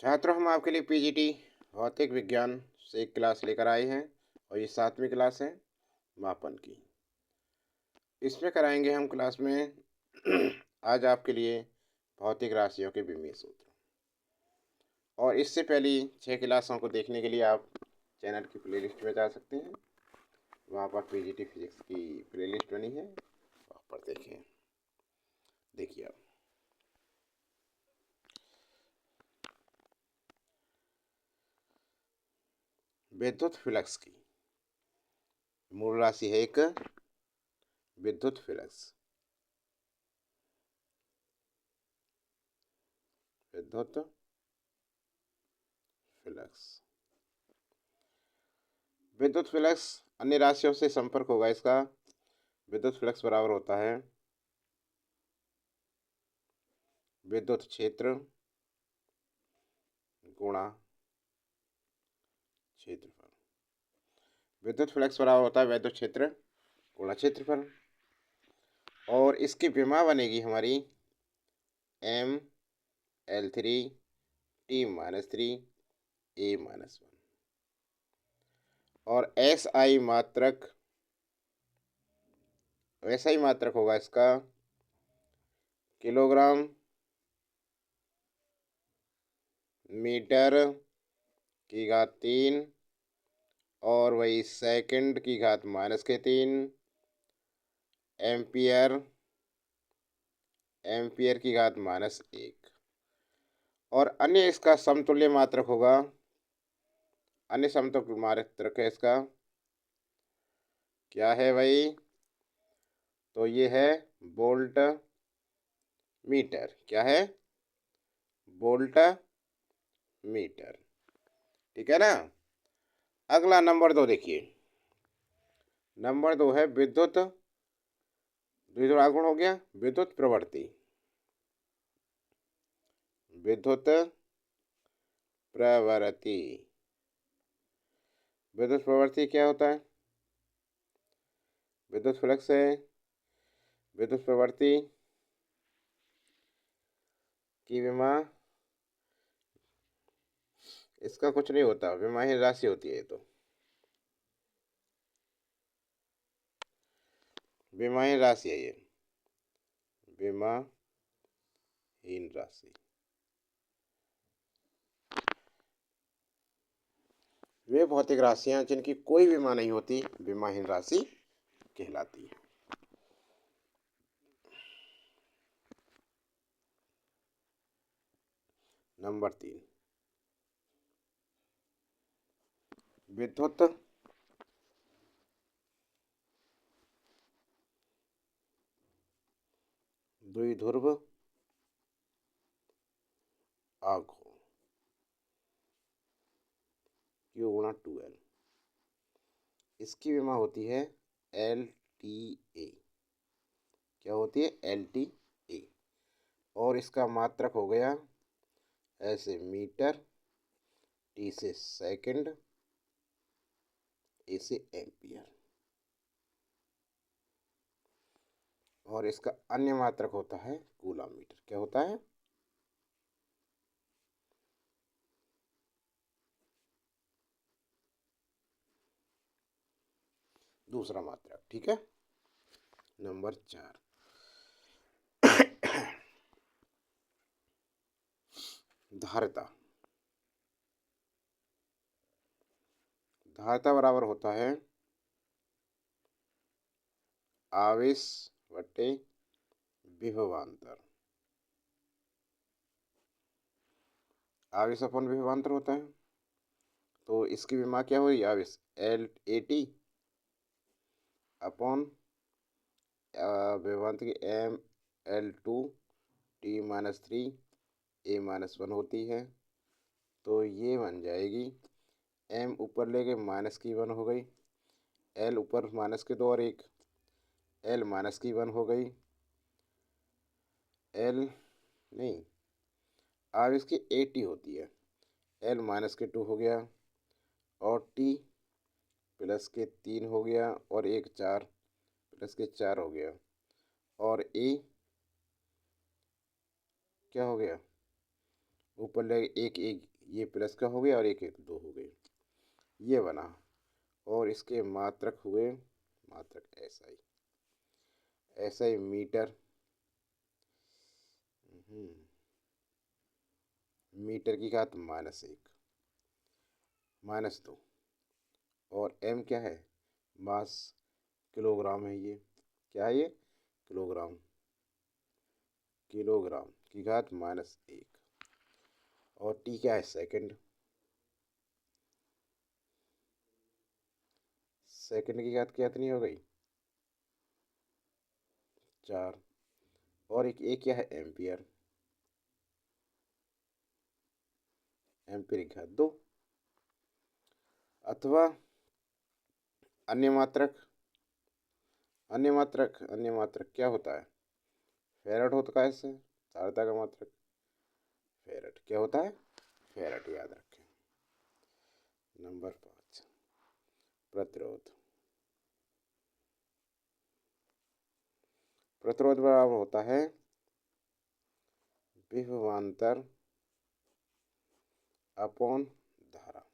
छात्रों, हम आपके लिए पीजीटी भौतिक विज्ञान से एक क्लास लेकर आए हैं और ये 7वीं क्लास है मापन की। इसमें कराएंगे हम क्लास में आज आपके लिए भौतिक राशियों के विमीय सूत्र। और इससे पहली 6 क्लासों को देखने के लिए आप चैनल की प्लेलिस्ट में जा सकते हैं। वहाँ पर पीजीटी फिजिक्स की प्लेलिस्ट बनी है, वहाँ पर देखें। देखिए आप विद्युत फ्लक्स की मूल राशि है एक विद्युत फ्लक्स। विद्युत फ्लक्स विद्युत फ्लक्स अन्य राशियों से संपर्क होगा इसका। विद्युत फ्लक्स बराबर होता है विद्युत क्षेत्र गुणा क्षेत्रफल। विद्युत फ्लक्स बराबर होता है विद्युत क्षेत्र गुणा क्षेत्रफल। और इसकी विमा बनेगी हमारी M(L3) T-3 A-1 और SI मात्रक होगा इसका किलोग्राम मीटर की घात 3 और वही सेकंड की घात -3 एम्पियर की घात -1। और अन्य इसका समतुल्य मात्रक होगा। अन्य समतुल्य मात्रक है इसका क्या है भाई? तो ये है वोल्ट मीटर। क्या है? Volt meter. ठीक है ना। अगला नंबर 2 देखिए। नंबर 2 है विद्युत द्विध्रुवागुण हो गया विद्युत प्रवृत्ति। विद्युत प्रवृत्ति विद्युत प्रवृत्ति क्या होता है? विद्युत फ्लक्स है। विद्युत प्रवृत्ति की विमा इसका कुछ नहीं होता, विमाहीन राशि होती है ये तो। विमाहीन राशि है ये, विमाहीन राशि। वे भौतिक राशियां जिनकी कोई विमा नहीं होती विमाहीन राशि कहलाती है। नंबर 3 विद्युत द्विध्रुव आघूर्ण Q/2L। इसकी विमा होती है LTA। क्या होती है? LTA। और इसका मात्रक हो गया ऐसे मीटर, T से सेकंड, A से एम्पियर। और इसका अन्य मात्रक होता है कूलम मीटर। क्या होता है? दूसरा मात्रक। ठीक है। नंबर 4 धारिता। धारिता बराबर होता है आवेश बटे विभवांतर। आवेश अपन विभवांतर होता है। तो इसकी विमा क्या हुई? आवेश LAT अपॉन विभवांतर की ML2 T-3 A-1 होती है। तो ये बन जाएगी M ऊपर ले गए -1 हो गई, L ऊपर -2 और 1 L -1 हो गई। L नहीं, आवेश की AT होती है। L -2 हो गया और T +3 हो गया और 1 4 +4 हो गया। और A क्या हो गया? ऊपर लगे एक एक, ये प्लस का हो गया और एक एक दो हो गए, ये बना। और इसके मात्रक हुए, मात्रक SI, SI मीटर, मीटर की घात -1, -2। और M क्या है, मास, किलोग्राम है ये, क्या है ये, किलोग्राम, किलोग्राम की घात -1। और T क्या है, सेकंड, सेकंड की घात कितनी हो गई, 4। और एक क्या है, एम्पियर, एम्पियर की घात 2। अथवा अन्य मात्रक, अन्य मात्रक क्या होता है, फेरड होता है, इससे धारिता का मात्रक फेरड क्या होता है, फेरड, याद रखें। नंबर 5, प्रतिरोध। प्रतिरोध बराबर होता है विभवांतर अपॉन धारा।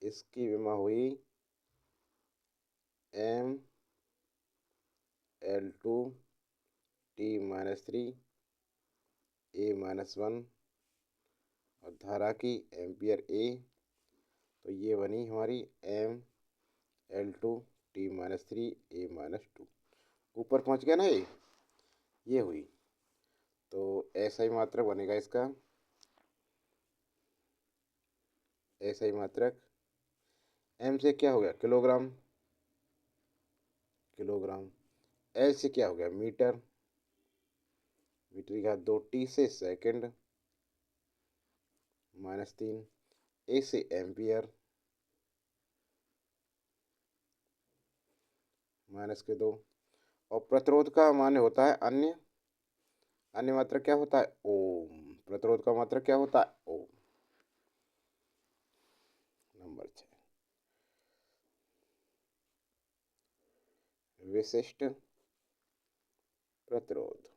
इसकी विमा हुई ML2T-3 A-1 और धारा की एम्पियर A, तो ये बनी हमारी ML2T-3 A-2। ऊपर पहुंच गया ना ये हुई। तो ऐसा ही मात्रक बनेगा इसका, ऐसा ही मात्रक। M से क्या हो गया, किलोग्राम, किलोग्राम। L से क्या हो गया, मीटर, मीटर की घात 2। T से सेकंड, -3। A से एम्पियर, -2। और प्रतिरोध का मान होता है अन्य, अन्य मात्रक क्या होता है, ओम। प्रतिरोध का मात्रक क्या होता है, ओम। नंबर 6, विशिष्ट प्रतिरोध।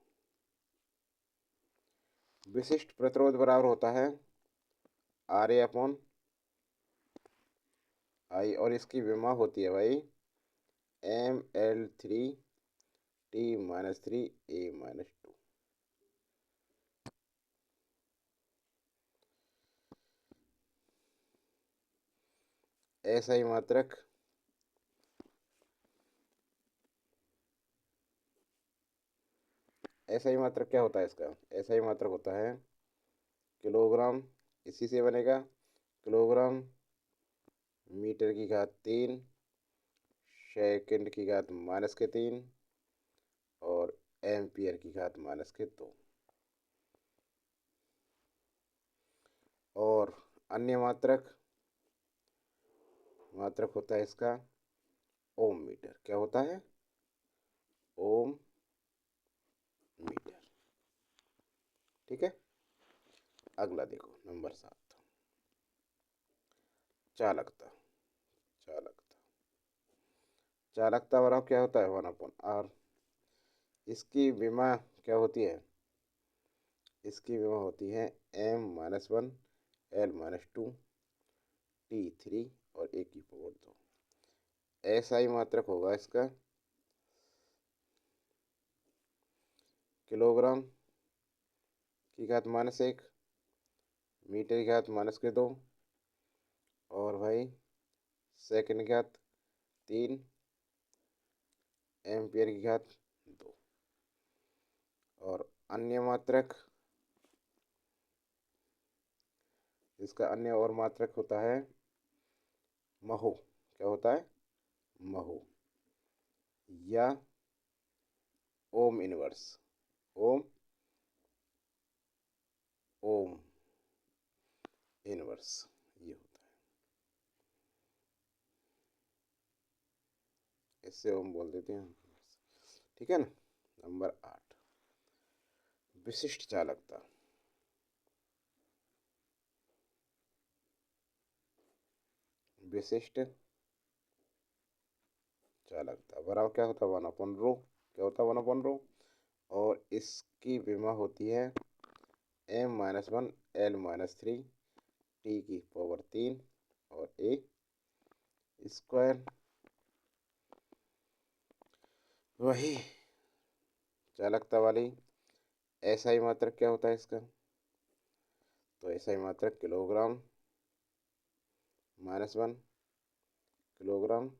विशिष्ट प्रतिरोध बराबर होता है RA/I, और इसकी विमा होती है भाई ML3T-3 A-2। ऐसा ही मात्रक, ऐसा ही मात्रक क्या होता है इसका, ऐसा ही मात्रक होता है किलोग्राम, इसी से बनेगा किलोग्राम, मीटर की घात 3, सेकंड की घात -3 और एम्पियर की घात -2। और अन्य मात्रक, मात्रक होता है इसका ओम मीटर, क्या होता है, ओम मीटर। ठीक है। अगला देखो नंबर 7, चालकता। चालकता, चालकता बराबर क्या होता है, 1/R। इसकी विमा क्या होती है, इसकी विमा होती है M-1 L-2 T3 और A की पावर 2। ऐसा ही मात्रक होगा इसका किलोग्राम की घात -1, मीटर की घात -2 और भाई सेकंड की घात 3, एम्पियर की घात 2। और अन्य मात्रक, इसका अन्य और मात्रक होता है महो, क्या होता है, महो या ओम इनवर्स, ओम, ओम इनवर्स, ये होता है, इससे ओम बोल देते हैं। ठीक है ना। नंबर 8, विशिष्ट चालकता। विशिष्ट चालकता बराबर क्या होता है, 1/ρ, क्या होता है, 1/ρ। और इसकी विमा होती है m-1 l-3 t की पावर 3 और a स्क्वायर। वही चालकता वाली SI मात्रक क्या होता है इसका? तो SI मात्रक किलोग्राम -1 किलोग्राम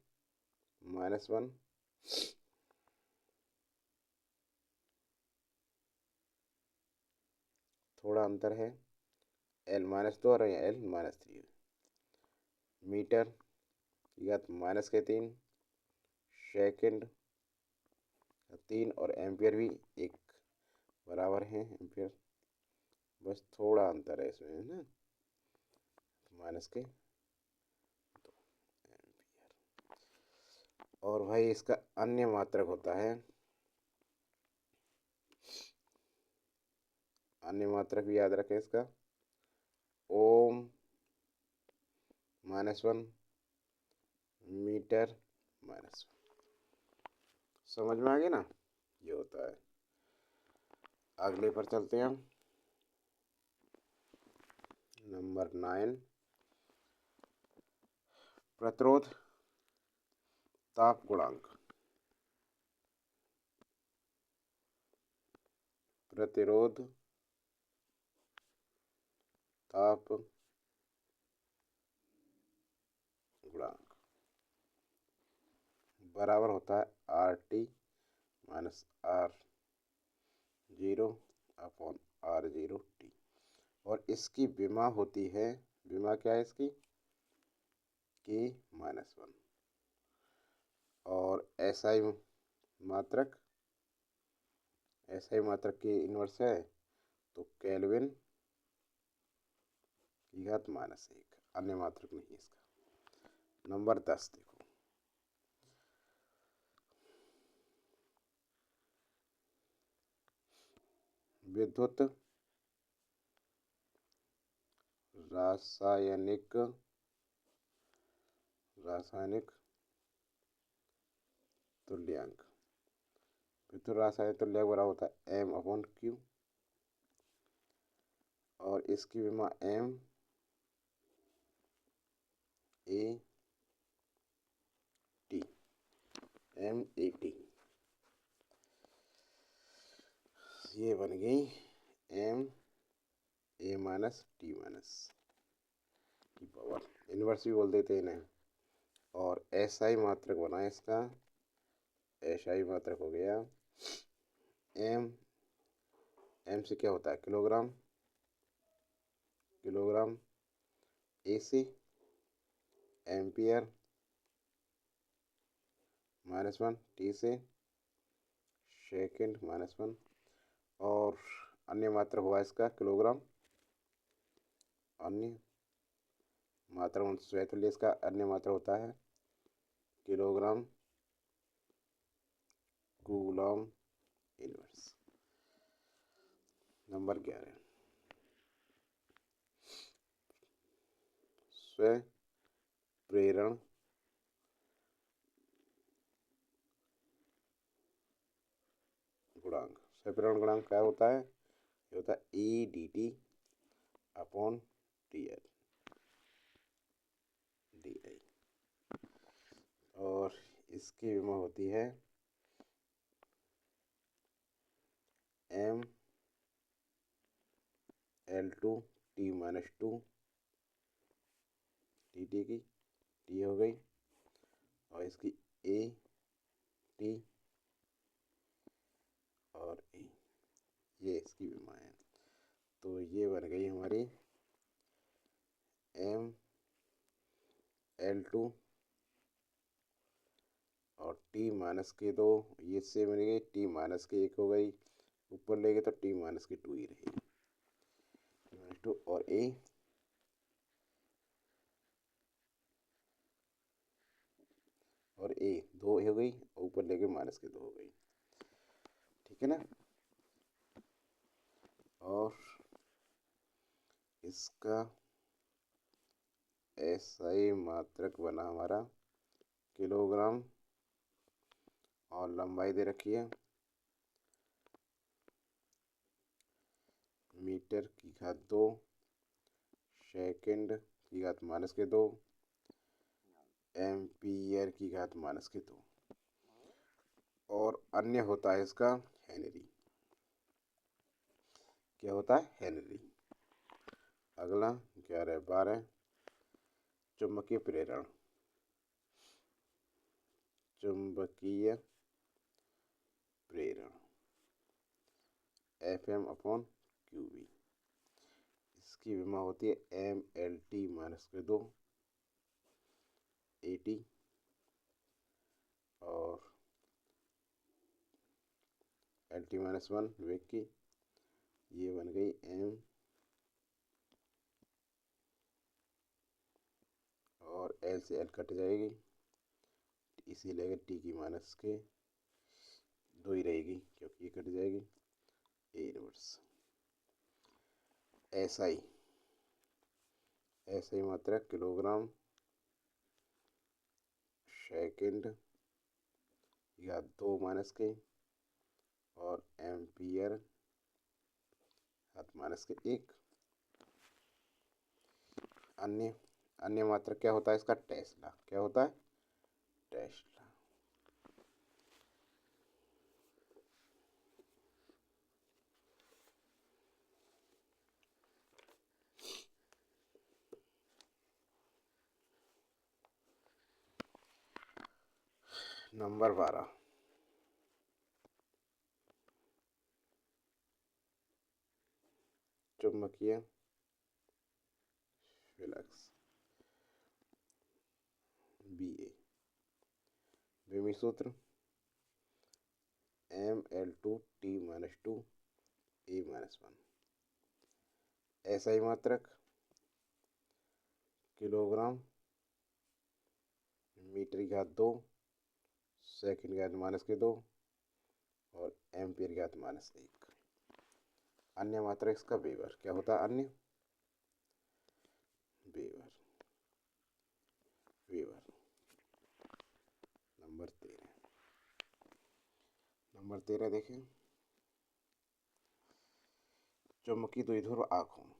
-1 थोड़ा अंतर है, l-2 और l-3 मीटर या -3 सेकंड 3 और एम्पियर भी एक बराबर है एम्पियर, बस थोड़ा अंतर है इसमें, है ना, -2 एम्पियर। और भाई इसका अन्य मात्रक होता है, अन्य मात्रक भी याद रखें इसका, ओम -1 मीटर -1। समझ में आ गया ना, ये होता है। अगले पर चलते हैं हम, नंबर 9 प्रतिरोध ताप गुणांक। प्रतिरोध ताप गुणांक बराबर होता है RT -R0 अपॉन R0T। और इसकी विमा होती है, विमा क्या है इसकी? K-1। और मात्रक SI मात्रक की इन्वर्स है, तो केल्विन की घात -1, अन्य मात्रक नहीं इसका। नंबर 10 देखो, विद्युत रासायनिक तुल्यांक। विद्युत रासायनिक तुल्यांक बराबर होता है M/Q और इसकी विमा MAT। ये बन गई MA-T- की पावर, इन्वर्स भी बोल देते हैं इन्हें। और SI मात्रक बना है इसका, SI मात्रक हो गया M से क्या होता है? किलोग्राम, A से एम्पियर -1, T से सेकंड -1। और अन्य मात्रक हुआ इसका किलोग्राम, अन्य मात्रक स्वैतुल्य इसका अन्य मात्रक होता है किलोग्राम कूलॉम इनवर्स। नंबर 11 स्व प्रेरण गुणांक। स्व प्रेरण गुणांक क्या होता है? ये होता है EDT अपॉन DI। और इसकी विमा होती है ML2T-2 TT की T हो गई, और इसकी AT और A, ये इसकी विमा है। तो ये बन गई हमारी ML2 और T-2, ये से बन गई T-1 हो गई, ऊपर लेंगे तो T-2 ही रहेगी, T-2 और A और A 2 हो गई, ऊपर लेके -2 हो गई, ठीक है ना। और इसका SI मात्रक बना हमारा किलोग्राम, और लंबाई दे रखी है मीटर की घात 2, सेकंड की घात -2, एम्पियर की घात -2। और अन्य होता है इसका हेनरी। क्या होता है? हेनरी। अगला 11-12 चुंबकीय प्रेरण। चुंबकीय प्रेरण Fm/qb। इसकी विमा होती है mLt-2 AT और LT-1 वेग की। ये बन गई m और L से L कट जाएगी, इसीलिए T की माइनस के 2 ही रहेगी क्योंकि ये कट जाएगी। A inverse. SI मात्रक किलोग्राम सेकंड या 2 माइनस के और एम्पियर -1। अन्य मात्रक क्या होता है इसका? टेस्ला। क्या होता है? टेस्ला। नंबर 12 चुंबकीय फ्लक्स BA। विमी सूत्र mL2T-2 A-1। SI मात्रक किलोग्राम मीटर की घात 2, सेकंड की घात -2 और एम्पियर की घात -1। अन्य मात्रक इसका वेबर। क्या होता है अन्य? वेबर। नंबर 13 देखें। चुंबकीय द्विध्रुव आघूर्ण।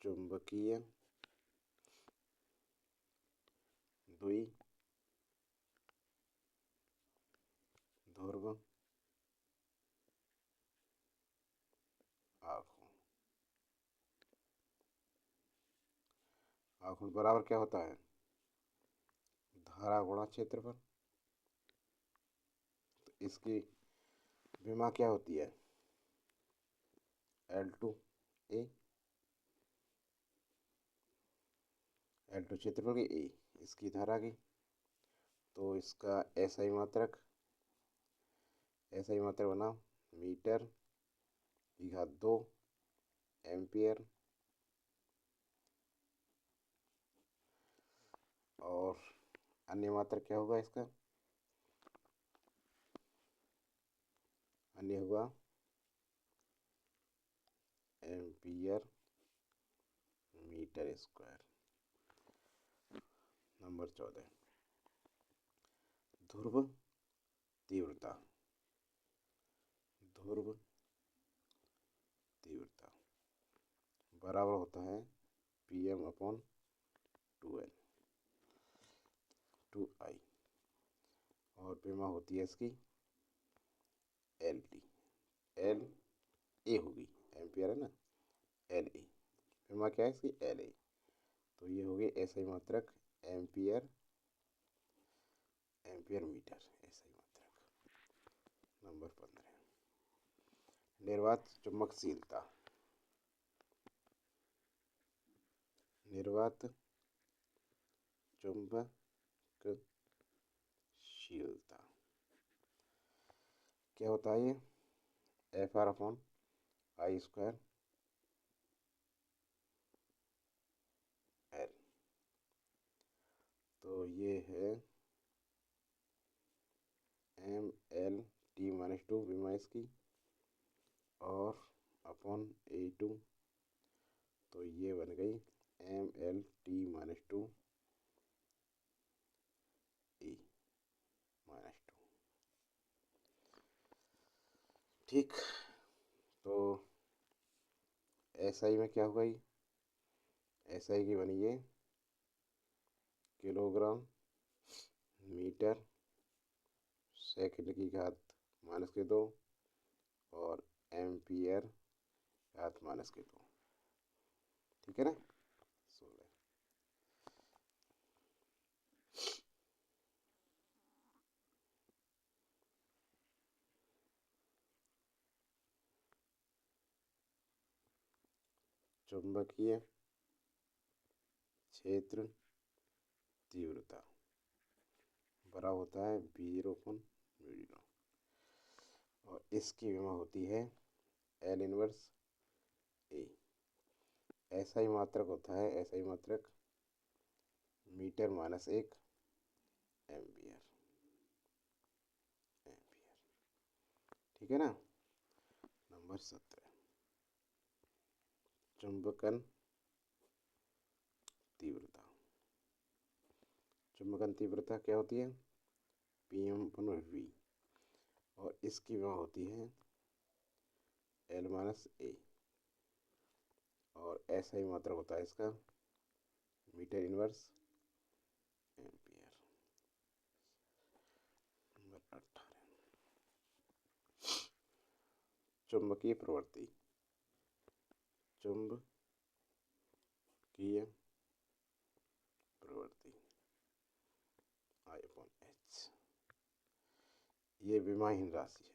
चुंबकीय द्विध्रुव आघूर्ण। आघूर्ण बराबर क्या होता है? धारा गुणा क्षेत्रफल। तो इसकी विमा क्या होती है? L2A। L2 क्षेत्रफल की A इसकी धारा की। तो इसका SI मात्रक बना मीटर की घात 2 एम्पियर और अन्य मात्रक क्या होगा इसका? अन्य हुआ एम्पियर मीटर स्क्वायर। नंबर 14 ध्रुव तीव्रता। बराबर होता है Pm/2I और विमा होती है इसकी LT। LA होगी, एम्पियर है ना, LA। विमा क्या है इसकी? LA। तो ये होगी SI मात्रक एम्पियर मीटर SI मात्रक। नंबर 15 निर्वात चुंबकशीलता। निर्वात चुंबकशीलता क्या होता है? ये Fr/I² L। तो ये है mLt-2 विमा इसकी और अपॉन A2। तो ये बन गई mLt-2 A-2। ठीक। तो एसआई में क्या होगा, ये एसआई की बनी है किलोग्राम मीटर सेकंड की घात -2 और एम्पियर घात -2। ठीक है ना। 16। चुंबकीय क्षेत्र तीव्रता बड़ा होता है B/μ0 और इसकी विमा होती है L−1 A। ऐसा ही मात्रक होता है, ऐसा ही मात्रक मीटर-1 एम्पियर। ठीक है ना। नंबर 17, चुंबकन तीव्रता। चुंबकन तीव्रता क्या होती है, Pm/v और इसकी वहाँ होती है L-A और ऐसा ही मात्रक होता है इसका मीटर-1 एम्पियर। नंबर 18, चुंबकीय प्रवृत्ति। चुंबकीय प्रवृत्ति I/H ये विमाहीन राशि है,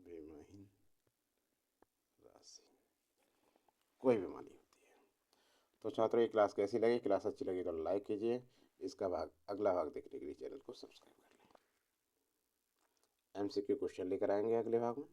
विमाहीन राशि, कोई विमा नहीं होती है। तो छात्रों, ये क्लास कैसी लगी? क्लास अच्छी लगी तो लाइक कीजिए। इसका अगला भाग देखने के लिए चैनल को सब्सक्राइब कर लें। MCQ क्वेश्चन लेकर आएंगे अगले भाग में।